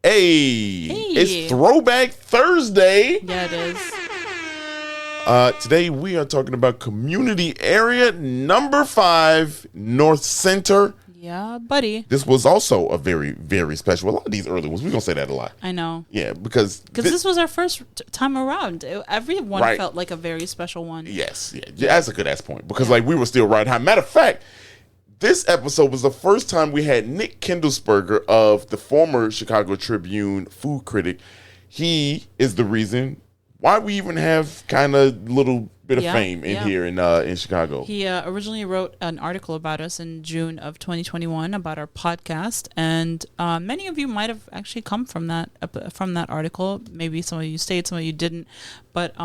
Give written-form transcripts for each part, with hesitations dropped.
Hey, Hey. It's Throwback Thursday. Yeah, it is. Today we are talking about community area number 5, North Center. Yeah, buddy. This was also a very, very special. A lot of these early ones, we're going to say that a lot. I know. Yeah, because this was our first time around. Everyone Right. felt like a very special one. Yes, yeah, that's a good ass point. Because like we were still riding high. Matter of fact, this episode was the first time we had Nick Kindelsperger of the former Chicago Tribune food critic. He is the reason why we even have kind of little bit of fame in here in Chicago. He originally wrote an article about us in June of 2021 about our podcast, and many of you might have actually come from that article. Maybe some of you stayed, some of you didn't, but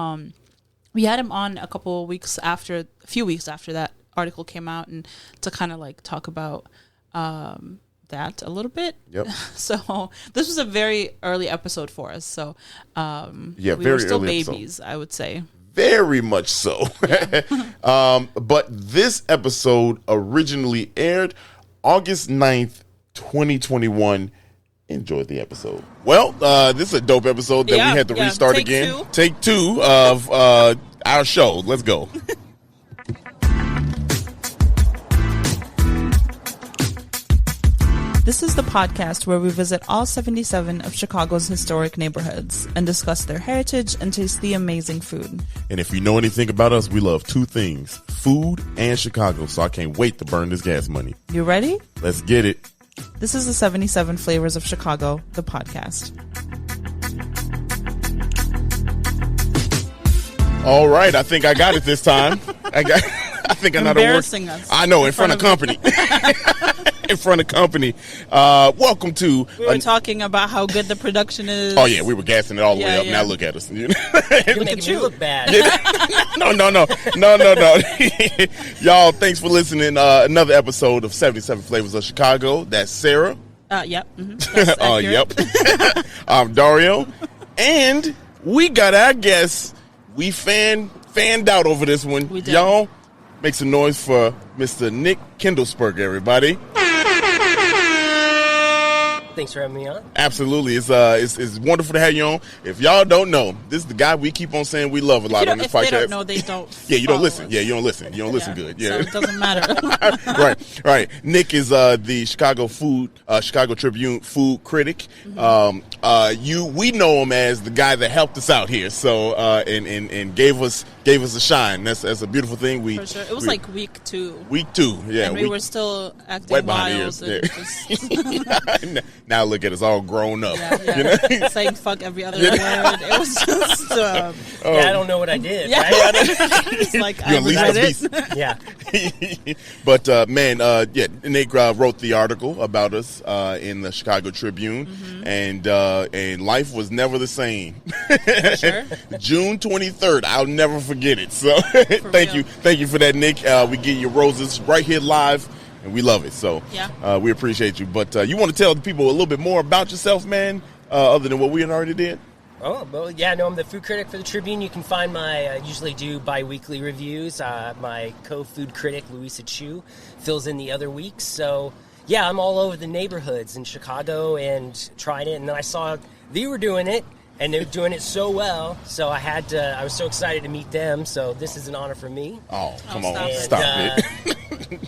we had him on a few weeks after that article came out, and to kind of like talk about that a little bit. Yep. So this was a very early episode for us. So we very were still early babies, I would say. Very much so. But this episode originally aired August 9th, 2021. Enjoy the episode. Well, this is a dope episode that we had to restart again. Take two of our show. Let's go. This is the podcast where we visit all 77 of Chicago's historic neighborhoods and discuss their heritage and taste the amazing food. And if you know anything about us, we love two things, food and Chicago, so I can't wait to burn this gas money. You ready? Let's get it. This is the 77 Flavors of Chicago, the podcast. All right, I think I got it this time. I think I know the word. Embarrassing us. I know, in front of company. In front of company. Welcome to. We were talking about how good the production is. Oh yeah, we were gassing it all the way up. Yeah. Now look at us. You're making me look bad. No. Y'all, thanks for listening. Another episode of 77 Flavors of Chicago. That's Sarah. Yep. That's accurate. Yep. I'm Dario. And we got our guests. We fanned out over this one. We did. Y'all, make some noise for Mr. Nick Kindelsperger, everybody. Thanks for having me on. Absolutely. It's wonderful to have you on. If y'all don't know, this is the guy we keep on saying we love a lot on this podcast. If they don't know, they don't. Yeah, you don't listen. us. Yeah, you don't listen. You don't listen good. Yeah. So it doesn't matter. Right. Nick is the Chicago Tribune food critic. Mm-hmm. We know him as the guy that helped us out here. So and gave us a shine. That's a beautiful thing. For sure. It was like week 2. Week 2, yeah. And we were still acting wet behind wild. the ears. Now look at us all grown up. Yeah. You know? Saying fuck every other word. It was just... I don't know what I did. Yeah. Right? It's like, You I unleashed read the it. Yeah. But Nick wrote the article about us in the Chicago Tribune, and life was never the same. Sure. June 23rd, I'll never forget it. So thank you for that, Nick. We give you roses right here live, and we love it. So we appreciate you. But you want to tell the people a little bit more about yourself, man, other than what we already did? Oh, well, yeah, no, I'm the food critic for the Tribune. You can find I usually do bi-weekly reviews. My co-food critic, Louisa Chu, fills in the other weeks. So, yeah, I'm all over the neighborhoods in Chicago and trying it. And then I saw they were doing it, and they were doing it so well. So I was so excited to meet them. So this is an honor for me. Oh, come on. stop Stop it.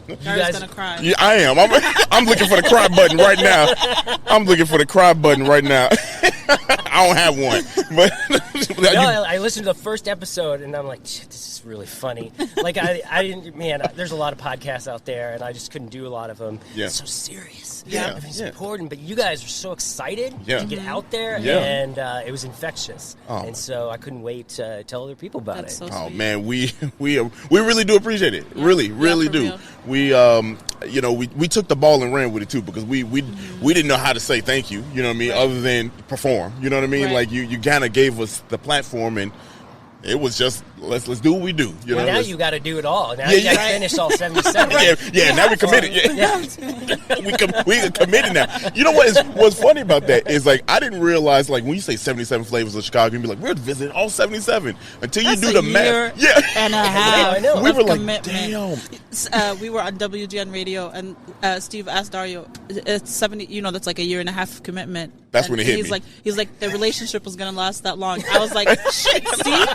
You Gary's guys gonna cry. Yeah, I am. I'm looking for the cry button right now. I don't have one. But I listened to the first episode, and I'm like, shit, this is really funny. Like, I didn't, man, there's a lot of podcasts out there, and I just couldn't do a lot of them. Yeah. It's so serious. Yeah. Everything's important, but you guys are so excited Yeah. to get out there, Yeah. and it was infectious. Oh. And so I couldn't wait to tell other people about That's it. so Oh sweet. man, we really do appreciate it. Really for do. real. We took the ball and ran with it too, because we didn't know how to say thank you. You know what I mean? Right. Other than perform. You know what I mean? Right. Like you kind of gave us the platform, and it was just let's do what we do. You Well, know, now let's- you got to do it all. Now Yeah, you got to yeah. finish all 77. Now we committed. Yeah. we committed now. You know what's funny about that is like I didn't realize like when you say 77 flavors of Chicago, you'd be like, we're visiting all 77 until you That's do a the year math. Yeah. and a half. I know. We of were like, commitment. damn. We were on WGN radio, and Steve asked Dario, "It's 70. You know, that's like a year and a half of commitment." That's And when it hit he's me. like, the relationship was gonna last that long. I was like, shit, Steve,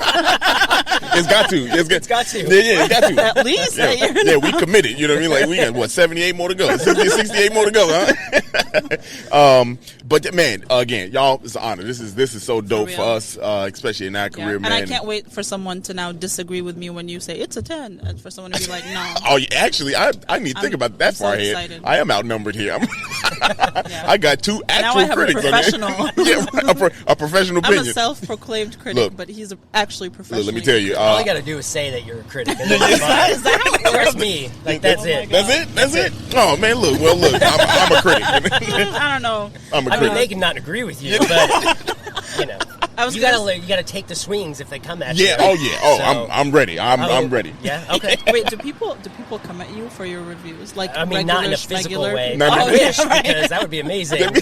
It's got to. It's got to. Yeah, it's got to. at least a year. Yeah, we committed. You know what I mean? Like we got what 78 more to go, 68 more to go, huh? But man, again, y'all, it's an honor. This is so dope for real. us, especially in our Yeah. career, And man. I can't wait for someone to now disagree with me when you say it's a 10, and for someone to be like, no. Oh, yeah, actually, I need to think about that I'm so far ahead. excited. I am outnumbered here. Yeah. I got two Now actual I have a critics on professional. there. Yeah, a professional I'm a opinion. self-proclaimed critic, Look. but he's actually professional. Look, let me tell you. All you got to do is say that you're a critic. And then it's fine. Is that how it Trust me. Like, that's it. That's it. Oh man, look. Well, look. I'm a critic. I don't know. I'm a I mean, critic. they can not agree with you, but, you know. I was You gonna gotta take the swings if they come at you. Yeah. Oh yeah. Oh, So- I'm ready. I'm ready. Yeah. Okay. Wait, do people come at you for your reviews? Like, I mean, not in a regular, physical schmegular? way. No, But no. I wish yeah, right. because that would be amazing.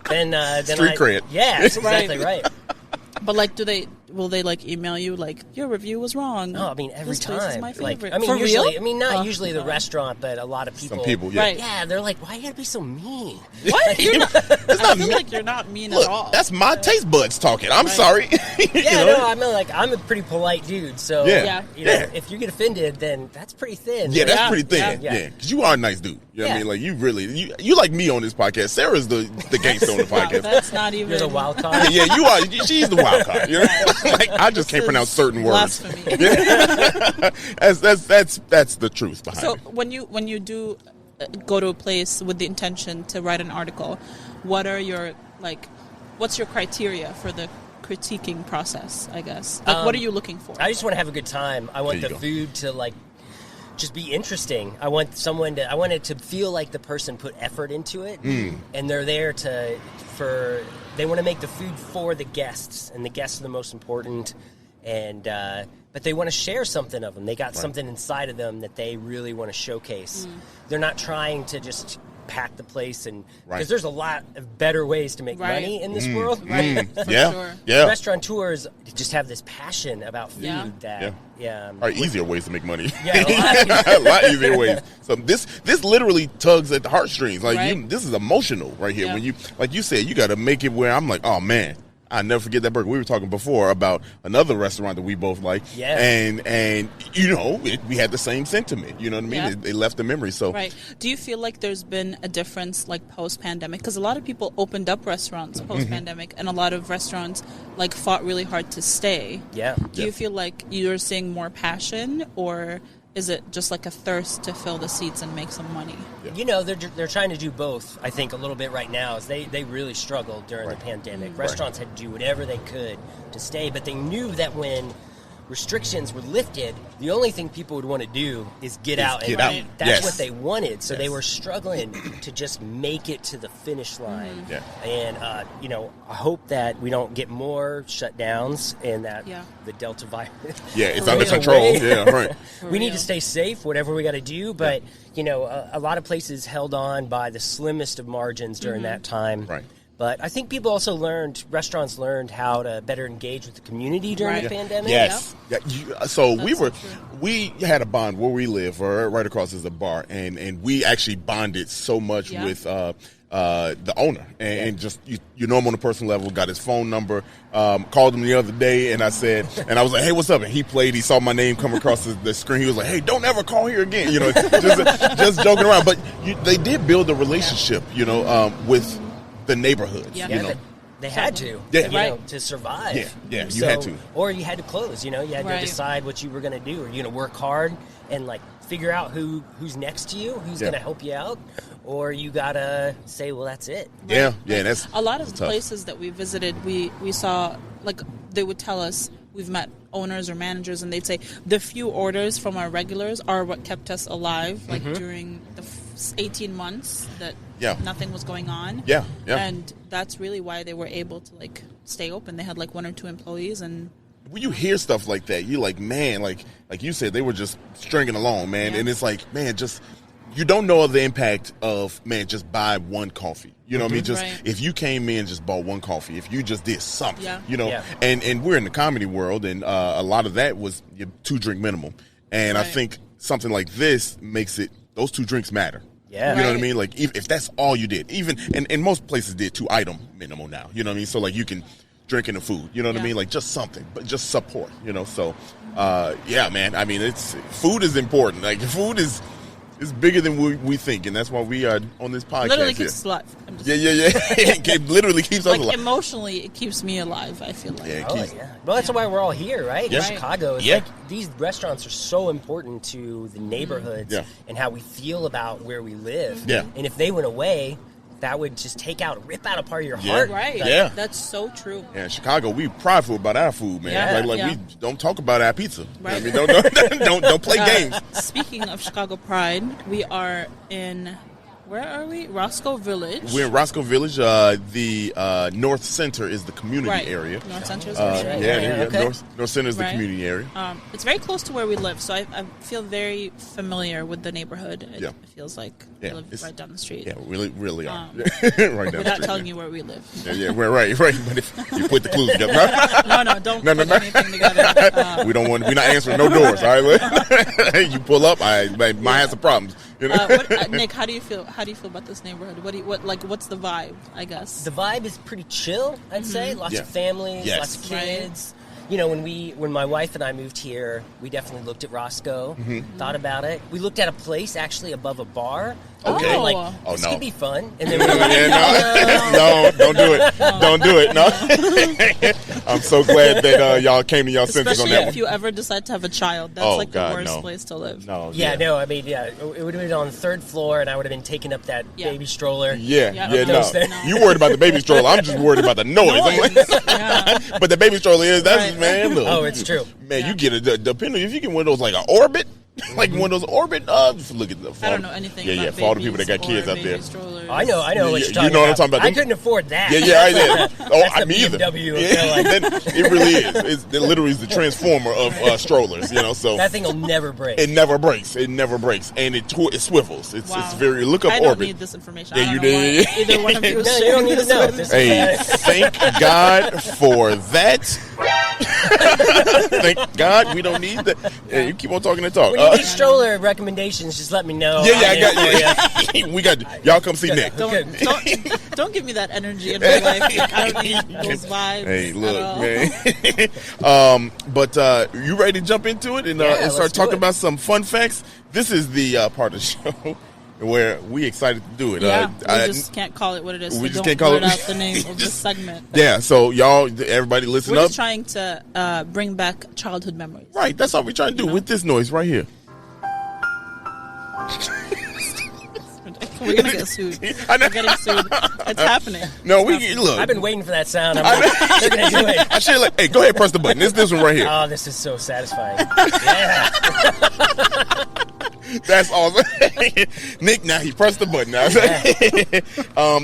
then Street cred. Yeah, that's exactly right. But like, will they like email you like your review was wrong? No, I mean every This place time. is my Like, favorite. I mean, For usually, real? I mean, not Oh, usually the God. restaurant, but a lot of people. Some people, yeah. Right. Yeah, they're like, why you gotta be so mean? What? You're not, It's I not feel me. like you're not mean Look, at all. that's my taste buds talking. I'm Right. sorry. You Yeah, know? no, I mean, like, I'm a pretty polite dude, so Yeah. you know, Yeah. if you get offended, then that's pretty thin. Yeah, that's Yeah, pretty thin. yeah. Yeah, because you are a nice dude. You know what I Yeah. mean? Like you really, you like me on this podcast. Sarah's the gangster on the Wow, podcast. that's not even. You're the wild card. Yeah, you are. She's the wild card. You know? Like I just can't This pronounce is certain words. blasphemy. That's the truth behind So it. when you do go to a place with the intention to write an article, what are your what's your criteria for the critiquing process? I guess what are you looking for? I just want to have a good time. I want There the you go. food to just be interesting. I want it to feel like the person put effort into it, and they're there they want to make the food for the guests, and the guests are the most important. And but they want to share something of them. They got something inside of them that they really want to showcase. They're not trying to just pack the place, and because there's a lot of better ways to make Right. money in this world. Right. For Yeah, sure. yeah. Restaurateurs just have this passion about food Yeah. that Are easier ways to make money. Yeah, a a lot easier ways. So this literally tugs at the heartstrings. Like Right. this is emotional right here. Yeah. When you, like you said, you got to make it where I'm like, oh man, I never forget that burger. We were talking before about another restaurant that we both like. Yeah. And you know, we had the same sentiment. You know what I mean? Yeah. It left the memory. So Right. Do you feel like there's been a difference post-pandemic? Because a lot of people opened up restaurants post-pandemic, and a lot of restaurants fought really hard to stay. Yeah. Do you feel like you're seeing more passion, or is it just like a thirst to fill the seats and make some money? You know, they're trying to do both, I think, a little bit right now. Is they really struggled during the pandemic. Restaurants had to do whatever they could to stay, but they knew that when restrictions were lifted, the only thing people would want to do is get out. get and out. That's Yes. what they wanted. So they Yes. were struggling to just make it to the finish line. Yeah. And, you know, I hope that we don't get more shutdowns and that the Delta virus. yeah, it's For under real. control. Yeah, right. We need real. to stay safe, whatever we got to do. But, you know, a lot of places held on by the slimmest of margins during that time. Right. But I think people also restaurants learned how to better engage with the community during the pandemic. Yes. Yeah, so That's we had a bond where we live, or right across is a bar, and we actually bonded so much with the owner, and just you know him on a personal level. Got his phone number, called him the other day, and I was like, hey, what's up? And he saw my name come across the screen. He was like, hey, don't ever call here again. You know, just joking around. But they did build a relationship, you know, with the neighborhood. Yeah. You know. They had to, Yeah. you know, to survive. Yeah, you had to. Or you had to close, you know, you had to decide what you were going to do. Or, you know, work hard and, figure out who's next to you, who's going to help you out. Or you got to say, well, that's it. Yeah, that's a lot of that's the tough. places that we visited, we saw, they would tell us, we've met owners or managers, and they'd say the few orders from our regulars are what kept us alive, during the 18 months that nothing was going on. Yeah. And that's really why they were able to stay open. They had 1 or 2 employees, and when you hear stuff like that, you're like, man, like you said, they were just stringing along, man. Yeah. And it's like, man, just you don't know the impact of, man, just buy one coffee. You know what I mean? Just if you came in and just bought one coffee, if you just did something, you know. And we're in the comedy world, and a lot of that was your 2-drink minimum. And I think something like this makes it, those 2 drinks matter. Yeah. You know what I mean? Like, if that's all you did, even, and most places did 2-item minimum now. You know what I mean? So, like, you can drink in the food. You know what I mean? Like, just something, but just support, you know? So, yeah, man. I mean, food is important. Like, food is bigger than we think, and that's why we are on this podcast. Literally keeps us alive. Yeah. It literally keeps us alive. Emotionally, it keeps me alive, I feel like. Yeah, Well, that's why we're all here, right? Yeah. In Chicago. It's like these restaurants are so important to the neighborhoods and how we feel about where we live. Yeah. And if they went away, that would just rip out a part of your heart. Right. Yeah. That's so true. Yeah, in Chicago, we prideful about our food, man. Yeah. We don't talk about our pizza. Right. I mean, don't play games. Speaking of Chicago Pride, we are in, where are we? Roscoe Village. We're in Roscoe Village. The North Center is the community area. North Center is the community area. Okay. North Center is the community area. It's very close to where we live, so I feel very familiar with the neighborhood. It feels like we live right down the street. Yeah, we really are. Right down the without street. telling you where we live. Yeah, we're right. But if you put the clues together. Don't put anything together. We're not answering no doors, all right? You pull up, I might have some problems. You know? Nick, how do you feel about this neighborhood? What's the vibe, I guess? The vibe is pretty chill, I'd say. Lots of families, lots of kids. You know, when my wife and I moved here, we definitely looked at Roscoe, thought about it. We looked at a place actually above a bar. Okay. We were like, this could be fun. And then we were like, no, don't do it. Don't do it. No. I'm so glad that y'all came to y'all senses on that one. Especially if one. you ever decide to have a child. That's the worst place to live. No. I mean, it would have been on the 3rd floor, and I would have been taking up that baby stroller. No. You worried about the baby stroller. I'm just worried about the noise. I'm like, but the baby stroller man, look. Oh, it's true. Man, you get depending if you get one of those like an Orbit. Like one of those Orbit, look at the. I don't know anything. About for all the people that got kids out there. Strollers. I know what you're talking about. You know what I'm talking about. I couldn't afford that. I did. I me either. BMW. It really is. It literally is the transformer of strollers. You know, so that thing will never break. It never breaks. It never breaks, and it swivels. It's very. Look up I don't Orbit. need this information. Yeah, you did. Either one of you. No, you don't need to know. Hey, thank God for that. Thank God we don't need that. Yeah, you keep on talking and talk. When you need stroller recommendations, just let me know. I got you. We got y'all come see Nick. Don't give me that energy in my life. Like, I don't need those vibes. Hey, look, man. But you ready to jump into it and start talking about some fun facts? This is the part of the show where we excited to do it. We just can't call it what it is. We so just don't can't call blurt it out the name of this segment. Yeah, so y'all, everybody listen We're up. just trying to bring back childhood memories. Right, that's all we're trying to do with this noise right here. We're gonna get sued. We're getting sued. It's happening. No, look. I've been waiting for that sound. They're gonna do it. I should hey, go ahead, press the button. This one right here. Oh, this is so satisfying. Yeah. That's awesome. Nick, now he pressed the button.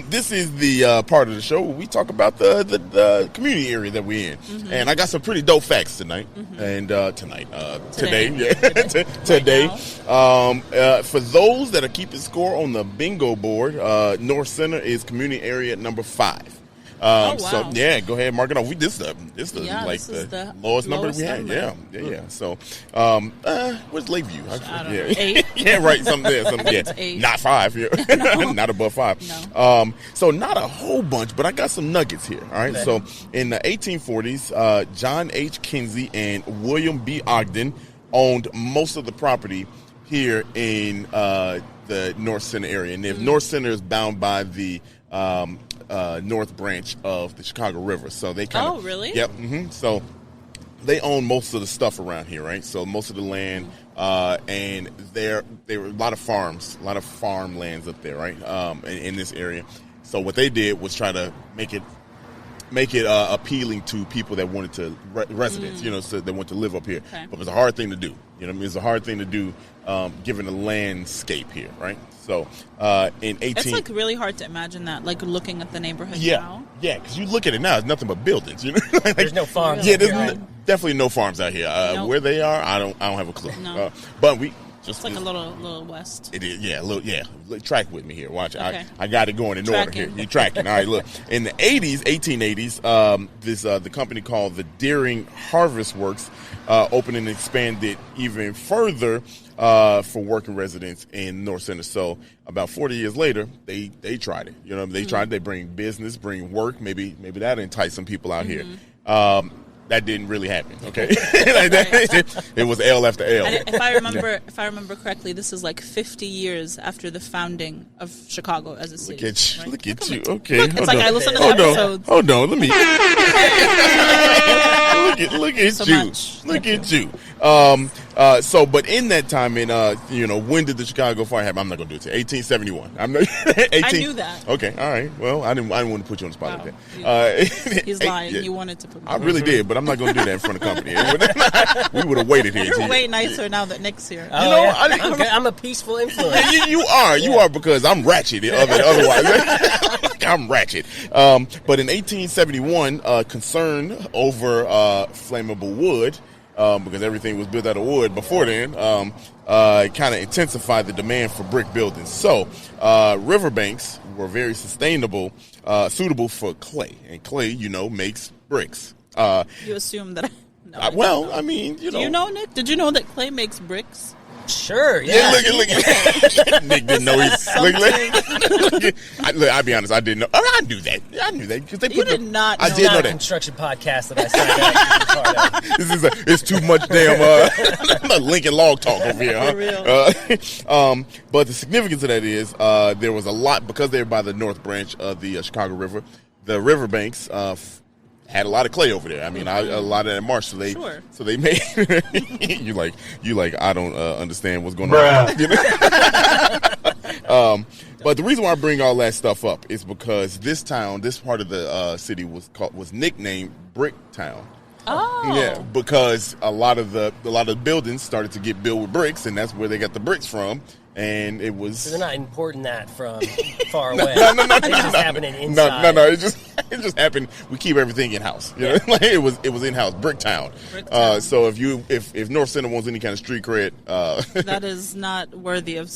This is the part of the show where we talk about the community area that we're in. And I got some pretty dope facts tonight. And today. For those that are keeping score on the bingo board, North Center is community area number 5. So yeah, go ahead, mark it off. This is the lowest number we had. Yeah. So, where's Lakeview? I don't know. 8. Yeah, right. Something there. It's 8. Not 5. Yeah. No. Not above 5. No. So not a whole bunch, but I got some nuggets here. All right. Okay. So in the 1840s, John H. Kinsey and William B. Ogden owned most of the property here in the North Center area, and if North Center is bound by the North Branch of the Chicago River, so they kind of. Oh, really? Yep. So they own most of the stuff around here, right? So most of the land, and there were a lot of farms, a lot of farmlands up there, right? In this area. So what they did was try to make it appealing to people that wanted to residents, so they want to live up here. Okay. But it was a hard thing to do. It's a hard thing to do, given the landscape here, right? So, in 18... It's, like, really hard to imagine that, like, looking at the neighborhood now. Yeah, because you look at it now, it's nothing but buildings, There's no farms. Yeah, definitely no farms out here. Nope. Where they are, I don't have a clue. No. But we just It's like a little west. It is, yeah, track with me here. Watch, Okay. I got it going in order here. You're tracking. All right, look. In the 1880s, the company called the Deering Harvest Works opened and expanded even further for working residents in North Center. So about 40 years later, they tried it. You know, they tried. They bring business, bring work. Maybe that entice some people out here. That didn't really happen. Okay, it was L after L. And if I remember correctly, this is like 50 years after the founding of Chicago as a city. Look at you. Okay, It's like I listened to the episodes. Hold on, let me. look at So you. much. Look at you. But in that time, when did the Chicago Fire happen? I'm not gonna do it. 1871. I'm not. 18, I knew that. Okay, all right. Well, I didn't want to put you on the spot Wow. like that. He's lying. You wanted to put me I on. really did, but I'm not going to do that in front of company. We would have waited here. You're way nicer now that Nick's here. I'm a peaceful influence. You are because I'm ratchet. Otherwise, I'm ratchet. But in 1871, concern over flammable wood, because everything was built out of wood before then, kind of intensified the demand for brick buildings. So riverbanks were very suitable for clay, and clay, makes bricks. You assume that I mean, Do you know, Nick? Did you know that clay makes bricks? Sure, yeah. Look at Nick didn't know I'll be honest, I didn't know. I knew that. I knew that because they put. You did not know. I did know that. Construction podcast that I signed up to be part of. It's too much damn Lincoln Log talk over here. Huh? For real. But the significance of that is there was a lot because they were by the North Branch of the Chicago River. The riverbanks had a lot of clay over there. I mean, a lot of that marsh. So they made you like I don't understand what's going on. But the reason why I bring all that stuff up is because this part of the city was nicknamed Brick Town. Oh, yeah, because a lot of the buildings started to get built with bricks, and that's where they got the bricks from. And it was. So they're not importing that from far away. No. It's just happening inside. No. It just happened. We keep everything in house. You know? Like it was in house. Bricktown. So if North Center wants any kind of street cred, that is not worthy of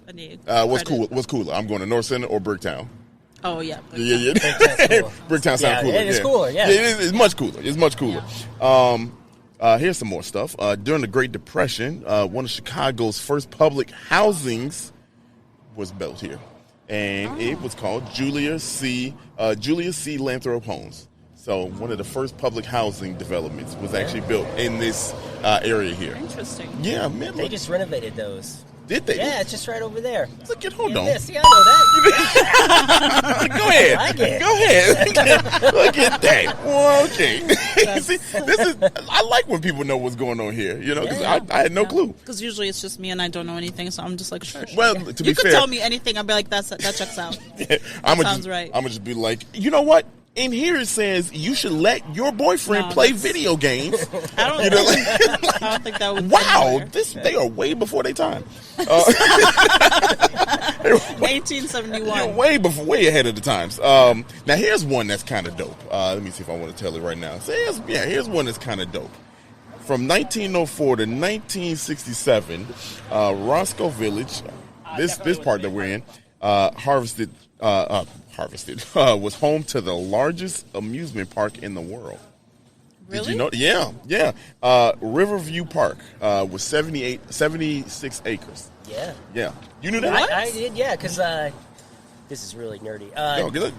any. What's cooler? I'm going to North Center or Bricktown. Oh yeah. Yeah. Bricktown sounds cooler. It is cooler. Yeah. It's much cooler. It's much cooler. Yeah. Here's some more stuff. During the Great Depression, one of Chicago's first public housings was built here, and it was called Julius C. Lathrop Homes. So one of the first public housing developments was actually built in this area here. Interesting. Yeah, man. They just renovated those. Did they? Yeah, it's just right over there. Hold on. Yeah, see, I know that. Go ahead. I like it. Go ahead. Look at that. Well, okay. See, I like when people know what's going on here, because I had no clue. Because usually it's just me and I don't know anything, so I'm just like, sure. Well, to be you fair, could tell me anything, I'd be like, that checks out. Yeah, sounds right. I'm gonna just be like, you know what? In here it says you should let your boyfriend play video games. I don't think that would. Wow, they are way before their time. 1871. Way ahead of the times. Now here's one that's kind of dope. Let me see if I want to tell it right now. So here's one that's kind of dope. From 1904 to 1967, Roscoe Village, this part that we're in, was home to the largest amusement park in the world. Really? Did you know? Yeah. Riverview Park was 76 acres. Yeah. You knew that? I did, yeah, because this is really nerdy.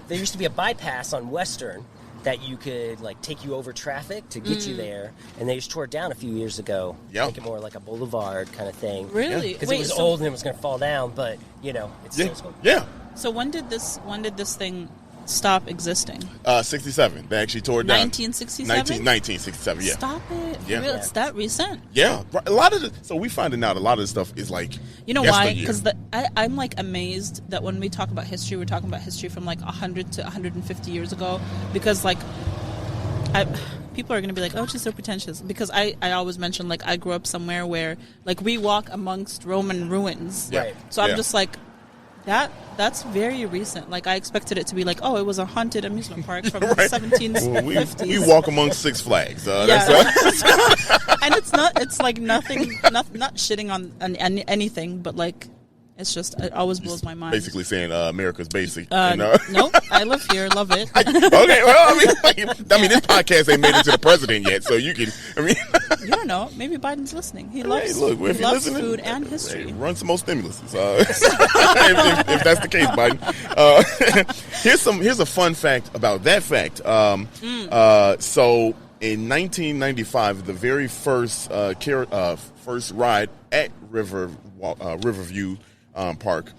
There used to be a bypass on Western that you could take you over traffic to get you there, and they just tore it down a few years ago. Yeah. Make it more like a boulevard kind of thing. Really? Because it was old and it was going to fall down, but it's still cool. Yeah. So when did this thing stop existing? 67. They actually tore it down. 1967? 1967, yeah. Stop it. Yeah. Really? It's that recent? Yeah. So we finding out a lot of the stuff is like You know why? Because I'm amazed that when we talk about history, we're talking about history from 100 to 150 years ago. Because people are going to be like, oh, she's so pretentious. Because I always mention I grew up somewhere where we walk amongst Roman ruins. Yeah. So I'm just like, That's very recent. Like, I expected it to be like, oh, it was a haunted amusement park from the 1750s. We walk among Six Flags. And it's not. It's like nothing. Not shitting on anything, but like, it's just, it always blows my mind. Basically saying America's basic. Nope, I live here, love it. Okay, well, I mean, this podcast ain't made it to the president yet, so you can. You don't know. Maybe Biden's listening. He loves, hey, look, if he loves listening, food and history. Hey, run some more stimulus. If that's the case, Biden. Here's a fun fact about that fact. So in 1995, the very first first ride at Riverview Park,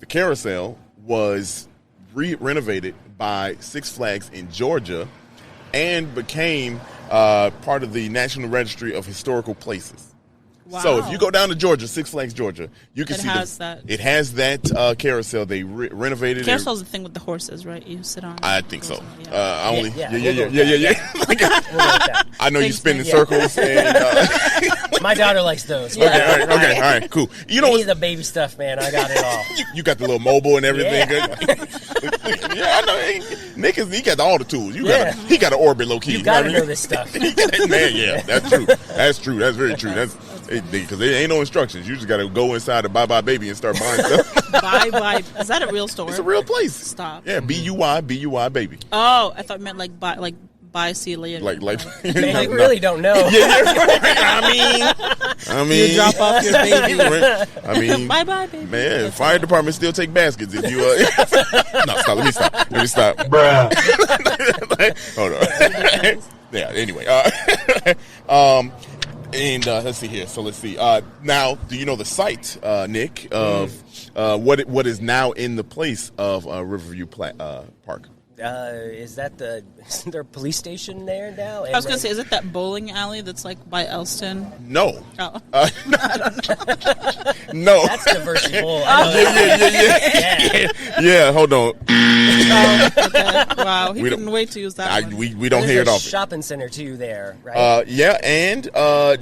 the carousel was renovated by Six Flags in Georgia and became part of the National Registry of Historical Places. Wow. So if you go down to Georgia, Six Flags Georgia, you can see that. It has that carousel. They renovated it. Carousel's the thing with the horses, right? You sit on. I think so. Yeah. I know you spin in circles. And, my daughter likes those. Okay, all right, cool. You know, any of the baby stuff, man, I got it all. You got the little mobile and everything. Yeah, I know. Nick he got all the tools. He got an orbit low key. You gotta know this stuff. Man, yeah, that's true. That's true. That's very true. Because there ain't no instructions. You just got to go inside the Bye Bye Baby and start buying stuff. Bye Bye. Is that a real store? It's a real place. Stop. Yeah, BUY Baby. Oh, I thought it meant like buy, see you later. Like man, I really don't know. I mean, you drop off your baby. I mean, Bye Bye Baby. Man, fire department still take baskets if you. No, stop. Let me stop. Bruh. Hold on. Yeah. Anyway. And let's see here. So let's see. Now, do you know the site, Nick, of what is now in the place of Riverview Park? Isn't there a police station there now? I was going to say, is it that bowling alley that's like by Elston? No. Oh. I don't know. No. That's Diversity Bowl. Yeah, hold on. Okay. Wow, he couldn't wait to use that one. We don't hear it There's often. a shopping center, too, there, right? Yeah, and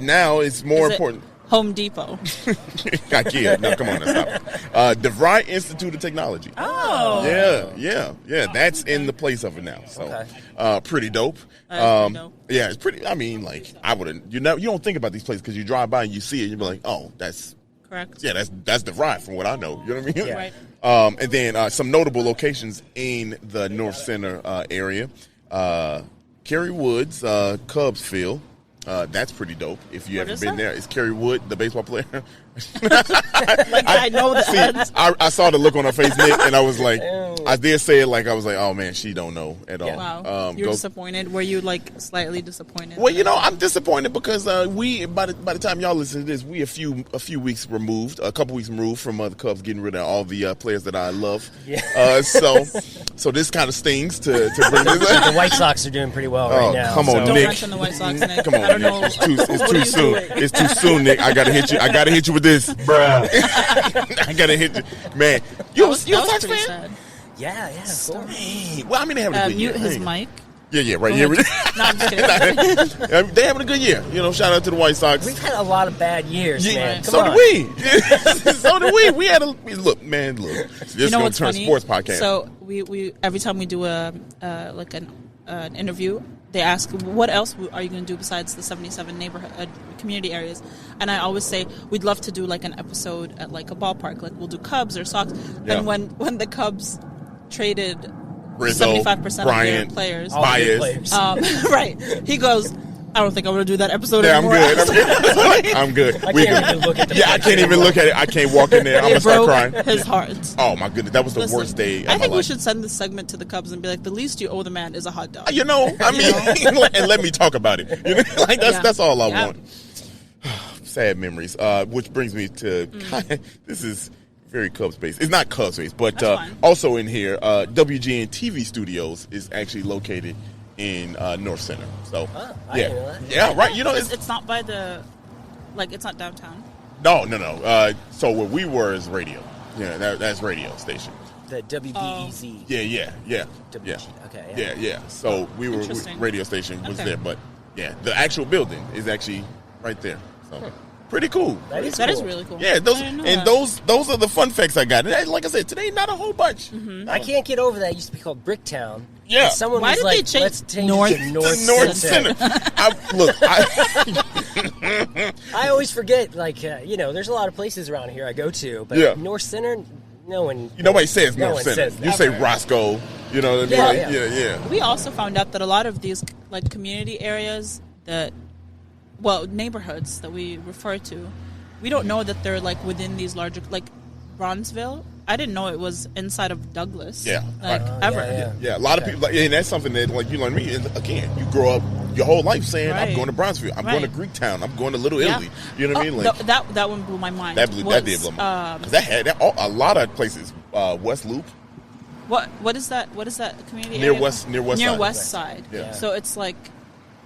now it's more important. Home Depot. IKEA. No, come on, let's stop. DeVry Institute of Technology. Oh. Yeah. That's in the place of it now. So, pretty dope. Pretty dope. Yeah, it's pretty. I mean, like, I wouldn't. You don't think about these places because you drive by and you see it, and you be like, oh, that's correct. Yeah, that's DeVry from what I know. You know what I mean? Yeah. Right. And then some notable locations in the North Center area. Kerry Woods, Cubs Field. That's pretty dope. If you ever been there, it's Kerry Wood, the baseball player. I know that. I saw the look on her face, Nick, and I was like, I did say it like I was like, oh man, she don't know at all. Wow, you're disappointed. Were you like slightly disappointed? Well, I'm disappointed because we by the time y'all listen to this, we a few weeks removed, a couple weeks removed from the Cubs getting rid of all the players that I love. Yeah. So this kind of stings to bring this. The White Sox are doing pretty well right now. Come on, Don't Nick. mention the White Sox, Nick. Come on, I don't Nick. know. It's too soon. It's too soon, Nick. I gotta hit you with this. Bruh. I gotta hit you, man. You a Sox fan? Sad. Yeah, of course. Hey, well, I mean, they having a good year. Mute his mic. Yeah, right. Go Yeah, ahead. No, I'm just kidding. they having a good year. Shout out to the White Sox. We've had a lot of bad years, man. Come so on. did we. So did we. We had look. This is gonna turn funny? sports podcast. So we every time we do an interview, they ask, what else are you going to do besides the 77 neighborhood community areas? And I always say, we'd love to do like an episode at like a ballpark. Like we'll do Cubs or Sox. Yeah. And when the Cubs traded Rizzo, 75% Bryant, of their players, Baez. right, he goes, I don't think I'm going to do that episode Yeah, I'm anymore. good. I'm good. I can't even look at the I can't even look at it. I can't walk in there. I'm gonna It start broke crying. his heart. Oh my goodness, that was the Listen, worst day of I my think we life. should send this segment to the Cubs and be like, the least you owe the man is a hot dog. I mean, and let me talk about it. Like that's all I want. Sad memories. Which brings me to this is very Cubs based. It's not Cubs based, but also in here, WGN TV Studios is actually located in North Center. So I didn't know that. yeah, right. It's not by the, like, it's not downtown. No. So where we were is radio. Yeah, that's radio station. The WBEZ. Yeah. WG. Okay. Yeah. So we radio station was there, but yeah, the actual building is actually right there. So Pretty cool. That is really cool. Yeah, those are the fun facts I got. And like I said, today not a whole bunch. Mm-hmm. I can't get over that. It used to be called Bricktown. Yeah. And someone Why was did like, they change let's change North it to North, North Center. Center. I always forget, like, there's a lot of places around here I go to, but North Center, no one. Nobody says no North one Center. says You that, say right? Roscoe. You know what I mean? Yeah. We also found out that a lot of these like community areas neighborhoods that we refer to, we don't know that they're like within these larger, like Bronzeville. I didn't know it was inside of Douglas. Yeah. Ever. Yeah, a lot of people, and that's something that, like, you learn me. And again, you grow up your whole life saying, Right. I'm going to Bronzeville, I'm going to Greektown, I'm going to Little Italy. You know what I mean? Like that one blew my mind. that did blow my mind. Because a lot of places, West Loop. What is that? What is that community Near area? West side. West Side. Yeah. So it's like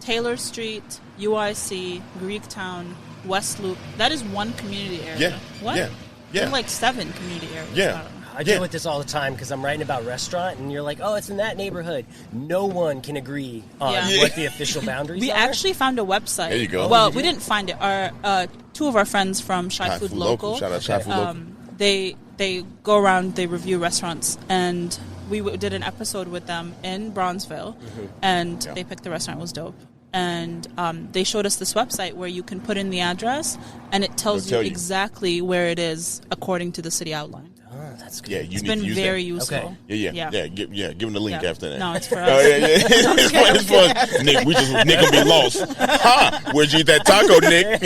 Taylor Street, UIC, Greektown, West Loop. That is one community area. Yeah. What? Yeah. There's like 7 community areas. Yeah. I deal with this all the time because I'm writing about restaurant, and you're like, oh, it's in that neighborhood. No one can agree on what the official boundaries We are. actually found a website. There you go. Well, we didn't find it. Our 2 of our friends from Shy Food Local. Shout out Shy Food Local. They go around, they review restaurants, and we did an episode with them in Bronzeville, and they picked the restaurant. It was dope. And they showed us this website where you can put in the address, and it tells you exactly where it is according to the city outline. Oh, that's good. Yeah, It's been very useful. Okay. Yeah. Give them the link after that. No, it's for us. Oh, yeah. It's fun. Nick, Nick will be lost. Where'd you eat that taco, Nick?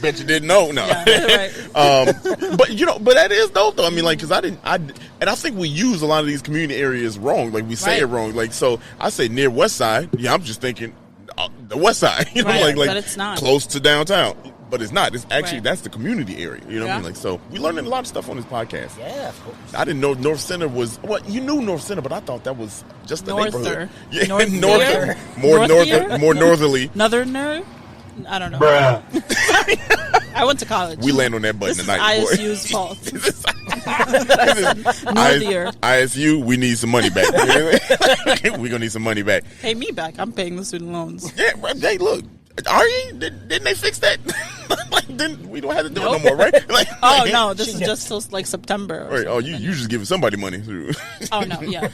Bet you didn't know. No. Yeah, right. But that is dope though. I mean, like, because I think we use a lot of these community areas wrong. Like, we say it wrong. Like, so I say near West Side. Yeah, I'm just thinking the West Side. You know, like but it's not. close to downtown. But it's not. It's actually that's the community area. You know what I mean? Like, so we learned a lot of stuff on this podcast. Yeah, of course. I didn't know North Center was. Well, you knew North Center, but I thought that was just the neighborhood. Yeah, Norther. more northerly. Northerner? I don't know. Bruh. I went to college. We land on that button this tonight. Is boy. ISU's fault. Northier. ISU, we need some money back. We're going to need some money back. Pay me back. I'm paying the student loans. Yeah, hey, look. Are you? Didn't they fix that? We don't have to do it no more, right? No, this is just till like September. Right. Oh, you just giving somebody money. Oh no, yeah.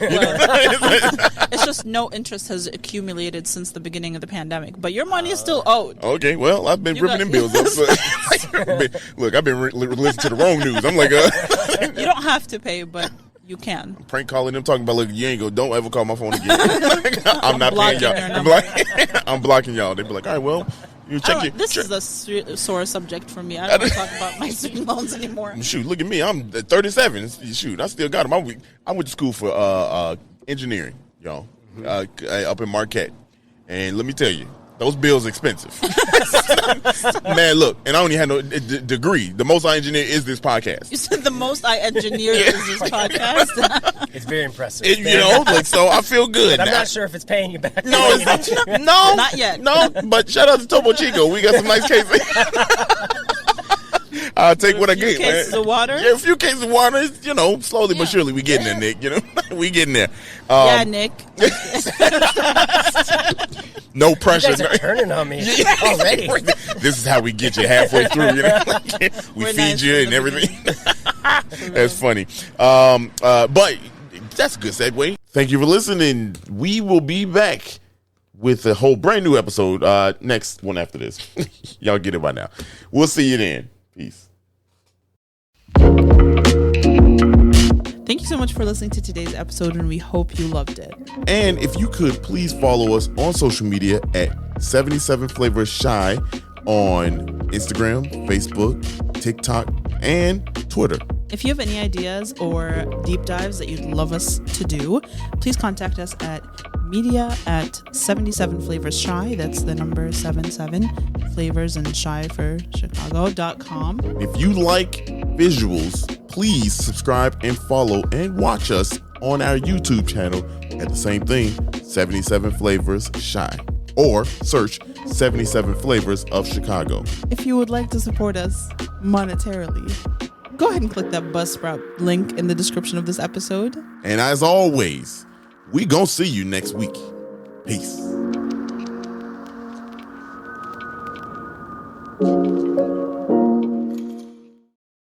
It's just no interest has accumulated since the beginning of the pandemic, but your money is still owed. Okay, well, I've been ripping them bills up. So. Look, I've been listening to the wrong news. I'm like, you don't have to pay, but you can. Prank calling them, talking about, look, you ain't don't ever call my phone again. I'm not paying y'all. I'm blocking y'all. They be like, all right, well, you check This is a sore subject for me. I don't want to talk about my student loans anymore. Shoot, look at me. I'm 37. Shoot, I still got them. I went to school for engineering, y'all, up in Marquette. And let me tell you, those bills are expensive. Man, look, and I only had no degree. The most I engineer is this podcast. You said the most I engineered is this podcast. It's very impressive. So I feel good. But I'm not sure if it's paying you back. No, it's not. Not yet. No, but shout out to Topo Chico. We got some nice cases. I'll take what I get. A few cases of water? Yeah, a few cases of water. Slowly but surely we getting there, Nick. We getting there. Yeah, Nick. No pressure. You guys are turning on me already. This is how we get you halfway through. We feed nice you and everything. That's funny. But that's a good segue. Thank you for listening. We will be back with a whole brand new episode next one after this. Y'all get it by now. We'll see you then. Peace. Thank you so much for listening to today's episode, and we hope you loved it. And if you could, please follow us on social media at 77 Flavors Shy on Instagram, Facebook, TikTok, and Twitter. If you have any ideas or deep dives that you'd love us to do, please contact us at media@77flavorsshy. That's the number 77 flavors and shy for Chicago.com. If you like visuals, please subscribe and follow and watch us on our YouTube channel at the same thing, 77 Flavors Shy, or search 77 Flavors of Chicago. If you would like to support us monetarily, go ahead and click that Buzzsprout link in the description of this episode. And as always, we gonna see you next week. Peace. you.